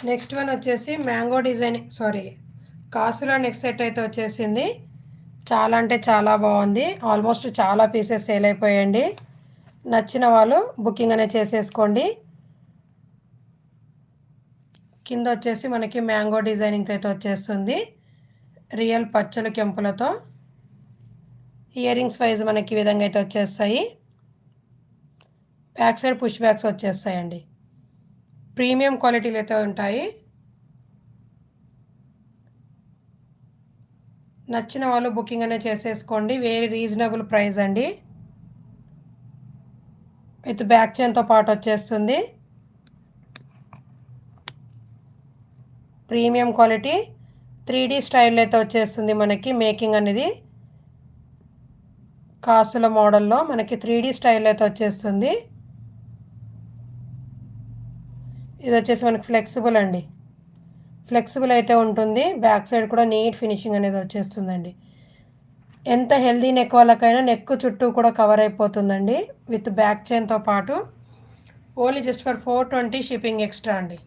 Next one వచ్చేసి mango design కాసులో neck set అయితే వచ్చేసింది. చాలా అంటే చాలా బాగుంది. ఆల్మోస్ట్ చాలా పీసెస్ సేల్ అయిపోయాయండి. నచ్చిన వాళ్ళు బుకింగ్ అనేది చేసేసుకోండి. కింద వచ్చేసి మనకి మ్యాంగో డిజైనింగ్ అయితే వచ్చేస్తుంది. రియల్ పచ్చల కెంపులతో ఇయర్ రింగ్స్ వైజ్ మనకి ఈ విధంగా అయితే వచ్చేస్తాయి. బ్యాక్ సైడ్ పుష్ బ్యాక్స్ వచ్చేస్తాయండి. ప్రీమియం క్వాలిటీలు అయితే ఉంటాయి. నచ్చిన వాళ్ళు బుకింగ్ అనేది చేసేసుకోండి. వెరీ రీజనబుల్ ప్రైస్ అండి. విత్ బ్యాక్ చైన్తో పాటు వచ్చేస్తుంది. ప్రీమియం క్వాలిటీ 3D స్టైల్ అయితే వచ్చేస్తుంది మనకి. మేకింగ్ అనేది కాసుల మోడల్లో మనకి 3D స్టైల్ అయితే వచ్చేస్తుంది. ఇది వచ్చేసి మనకి ఫ్లెక్సిబుల్ అండి. ఫ్లెక్సిబుల్ అయితే ఉంటుంది. బ్యాక్ సైడ్ కూడా నీట్ ఫినిషింగ్ అనేది వచ్చేస్తుందండి. ఎంత హెల్దీ నెక్ వాళ్ళకైనా నెక్ చుట్టూ కూడా కవర్ అయిపోతుందండి విత్ బ్యాక్ చైన్తో పాటు. Only just for 420 shipping extra అండి.